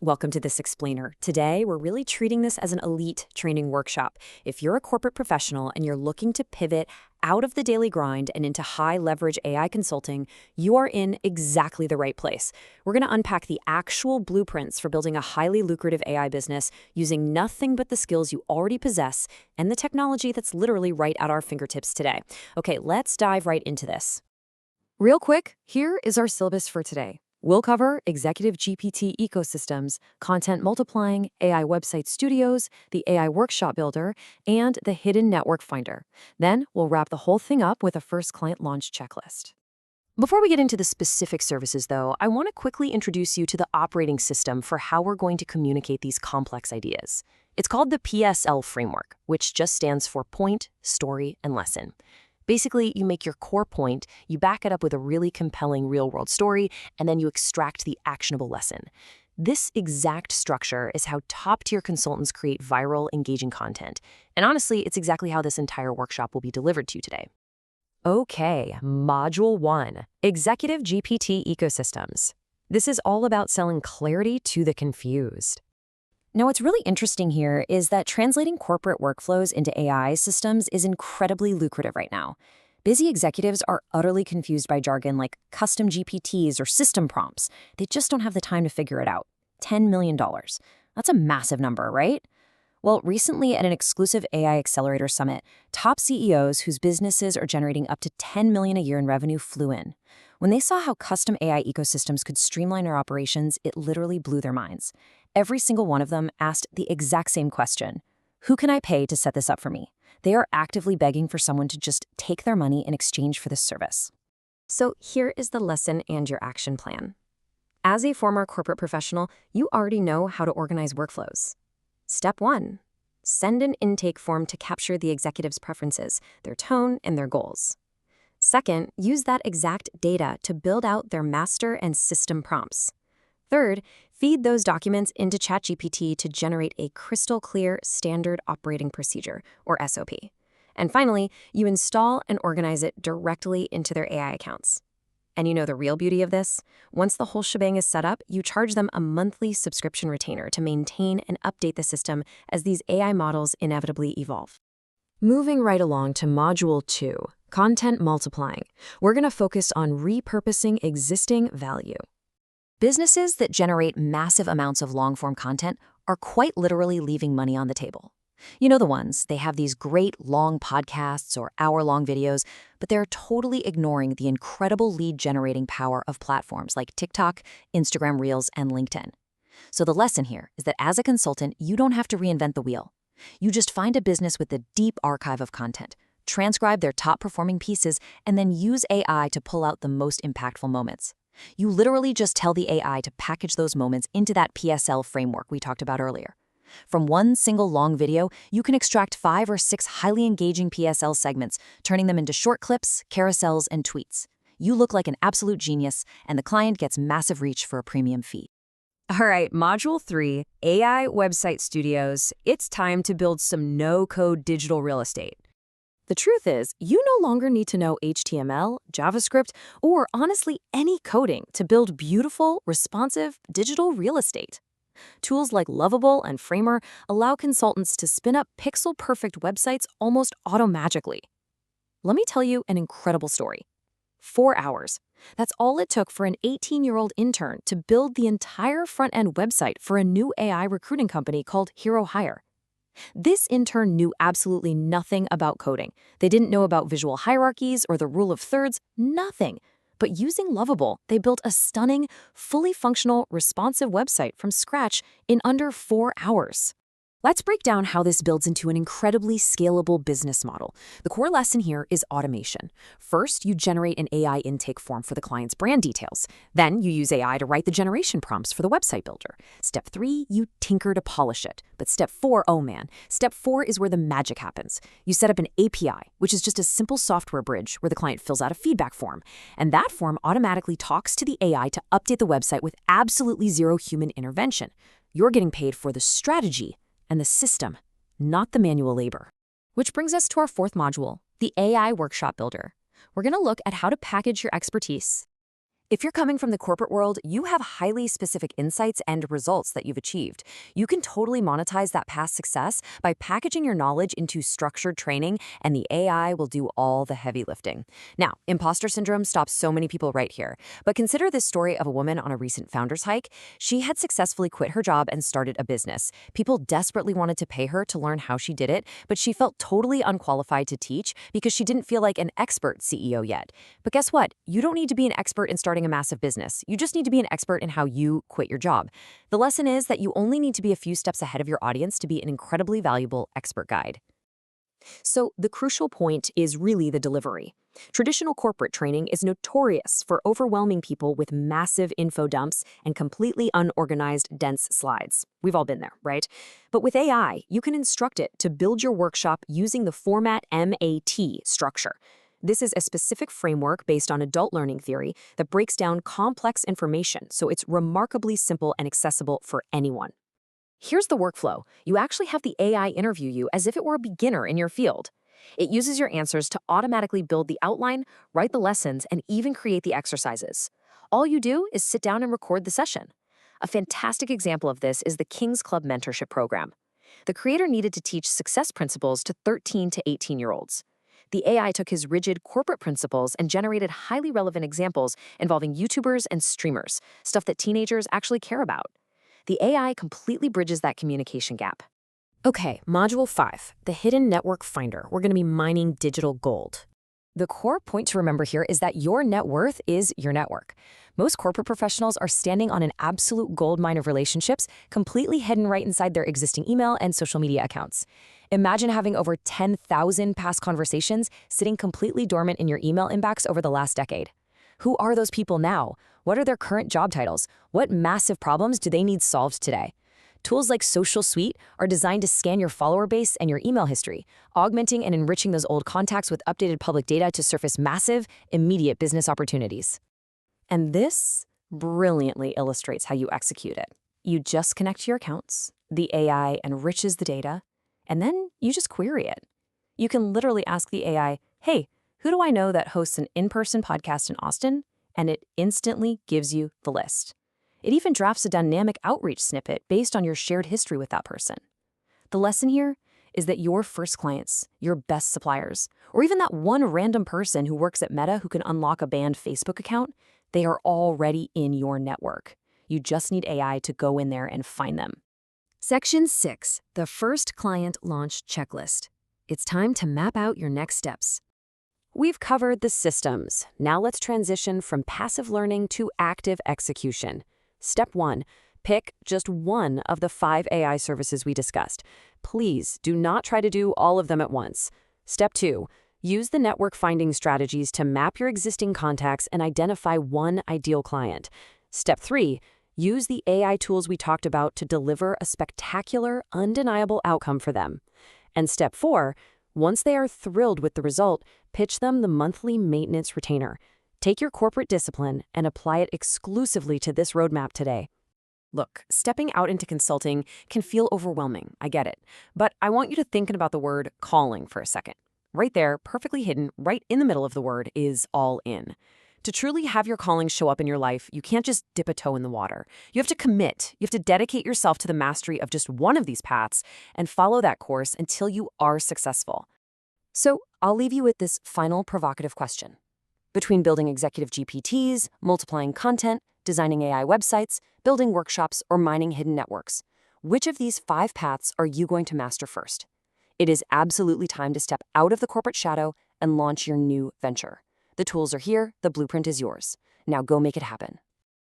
Welcome to this explainer. Today, we're really treating this as an elite training workshop. If you're a corporate professional and you're looking to pivot out of the daily grind and into high-leverage AI consulting, you are in exactly the right place. We're going to unpack the actual blueprints for building a highly lucrative AI business using nothing but the skills you already possess and the technology that's literally right at our fingertips today. Okay, let's dive right into this. Real quick, here is our syllabus for today. We'll cover executive GPT ecosystems, content multiplying, AI website studios, the AI workshop builder, and the hidden network finder. Then we'll wrap the whole thing up with a first client launch checklist. Before we get into the specific services, though, I want to quickly introduce you to the operating system for how we're going to communicate these complex ideas. It's called the PSL framework, which just stands for point, story, and lesson. Basically, you make your core point, you back it up with a really compelling real-world story, and then you extract the actionable lesson. This exact structure is how top-tier consultants create viral, engaging content. And honestly, it's exactly how this entire workshop will be delivered to you today. Okay, Module 1, Executive GPT Ecosystems. This is all about selling clarity to the confused. Now, what's really interesting here is that translating corporate workflows into AI systems is incredibly lucrative right now. Busy executives are utterly confused by jargon like custom GPTs or system prompts. They just don't have the time to figure it out. $10 million. That's a massive number, right? Well, recently at an exclusive AI Accelerator Summit, top CEOs whose businesses are generating up to $10 million a year in revenue flew in. When they saw how custom AI ecosystems could streamline their operations, it literally blew their minds. Every single one of them asked the exact same question. Who can I pay to set this up for me? They are actively begging for someone to just take their money in exchange for this service. So here is the lesson and your action plan. As a former corporate professional, you already know how to organize workflows. Step 1. Send an intake form to capture the executive's preferences, their tone, and their goals. Second, use that exact data to build out their master and system prompts. Third, feed those documents into ChatGPT to generate a crystal clear standard operating procedure, or SOP. And finally, you install and organize it directly into their AI accounts. And you know the real beauty of this? Once the whole shebang is set up, you charge them a monthly subscription retainer to maintain and update the system as these AI models inevitably evolve. Moving right along to Module 2, Content Multiplying, we're going to focus on repurposing existing value. Businesses that generate massive amounts of long-form content are quite literally leaving money on the table. You know the ones, they have these great long podcasts or hour-long videos, but they're totally ignoring the incredible lead-generating power of platforms like TikTok, Instagram Reels, and LinkedIn. So the lesson here is that as a consultant, you don't have to reinvent the wheel. You just find a business with a deep archive of content, transcribe their top-performing pieces, and then use AI to pull out the most impactful moments. You literally just tell the AI to package those moments into that PSL framework we talked about earlier. From one single long video, you can extract 5 or 6 highly engaging PSL segments, turning them into short clips, carousels, and tweets. You look like an absolute genius, and the client gets massive reach for a premium fee. All right, Module 3, AI Website Studios. It's time to build some no-code digital real estate. The truth is, you no longer need to know HTML, JavaScript, or honestly any coding to build beautiful, responsive digital real estate. Tools like Lovable and Framer allow consultants to spin up pixel-perfect websites almost automagically. Let me tell you an incredible story. 4 hours. That's all it took for an 18-year-old intern to build the entire front-end website for a new AI recruiting company called Hero Hire. This intern knew absolutely nothing about coding. They didn't know about visual hierarchies or the rule of thirds, nothing. But using Lovable, they built a stunning, fully functional, responsive website from scratch in under 4 hours. Let's break down how this builds into an incredibly scalable business model. The core lesson here is automation. First, you generate an AI intake form for the client's brand details. Then you use AI to write the generation prompts for the website builder. Step 3, you tinker to polish it. But step 4, oh man, step 4 is where the magic happens. You set up an API, which is just a simple software bridge where the client fills out a feedback form. And that form automatically talks to the AI to update the website with absolutely zero human intervention. You're getting paid for the strategy and the system, not the manual labor. Which brings us to our 4th module, the AI Workshop Builder. We're going to look at how to package your expertise. If you're coming from the corporate world, you have highly specific insights and results that you've achieved. You can totally monetize that past success by packaging your knowledge into structured training, and the AI will do all the heavy lifting. Now, imposter syndrome stops so many people right here. But consider this story of a woman on a recent founder's hike. She had successfully quit her job and started a business. People desperately wanted to pay her to learn how she did it, but she felt totally unqualified to teach because she didn't feel like an expert CEO yet. But guess what? You don't need to be an expert in starting a massive business. You just need to be an expert in how you quit your job. The lesson is that you only need to be a few steps ahead of your audience to be an incredibly valuable expert guide. So the crucial point is really the delivery. Traditional corporate training is notorious for overwhelming people with massive info dumps and completely unorganized, dense slides. We've all been there, right? But with AI, you can instruct it to build your workshop using the format MAT structure. This is a specific framework based on adult learning theory that breaks down complex information, so it's remarkably simple and accessible for anyone. Here's the workflow. You actually have the AI interview you as if it were a beginner in your field. It uses your answers to automatically build the outline, write the lessons, and even create the exercises. All you do is sit down and record the session. A fantastic example of this is the King's Club Mentorship Program. The creator needed to teach success principles to 13 to 18-year-olds. The AI took his rigid corporate principles and generated highly relevant examples involving YouTubers and streamers, stuff that teenagers actually care about. The AI completely bridges that communication gap. Okay, Module 5, the Hidden Network Finder. We're going to be mining digital gold. The core point to remember here is that your net worth is your network. Most corporate professionals are standing on an absolute gold mine of relationships, completely hidden right inside their existing email and social media accounts. Imagine having over 10,000 past conversations sitting completely dormant in your email inbox over the last decade. Who are those people now? What are their current job titles? What massive problems do they need solved today? Tools like Social Suite are designed to scan your follower base and your email history, augmenting and enriching those old contacts with updated public data to surface massive, immediate business opportunities. And this brilliantly illustrates how you execute it. You just connect to your accounts, the AI enriches the data, and then you just query it. You can literally ask the AI, hey, who do I know that hosts an in-person podcast in Austin? And it instantly gives you the list. It even drafts a dynamic outreach snippet based on your shared history with that person. The lesson here is that your first clients, your best suppliers, or even that one random person who works at Meta who can unlock a banned Facebook account, they are already in your network. You just need AI to go in there and find them. Section 6, the First Client Launch Checklist. It's time to map out your next steps. We've covered the systems. Now let's transition from passive learning to active execution. Step 1, pick just one of the 5 AI services we discussed. Please do not try to do all of them at once. Step 2, use the network finding strategies to map your existing contacts and identify one ideal client. Step 3, use the AI tools we talked about to deliver a spectacular, undeniable outcome for them. And step 4, once they are thrilled with the result, pitch them the monthly maintenance retainer. Take your corporate discipline and apply it exclusively to this roadmap today. Look, stepping out into consulting can feel overwhelming, I get it. But I want you to think about the word calling for a second. Right there, perfectly hidden, right in the middle of the word, is all in. To truly have your calling show up in your life, you can't just dip a toe in the water. You have to commit. You have to dedicate yourself to the mastery of just one of these paths and follow that course until you are successful. So I'll leave you with this final provocative question. Between building executive GPTs, multiplying content, designing AI websites, building workshops, or mining hidden networks, which of these 5 paths are you going to master first? It is absolutely time to step out of the corporate shadow and launch your new venture. The tools are here, the blueprint is yours. Now go make it happen.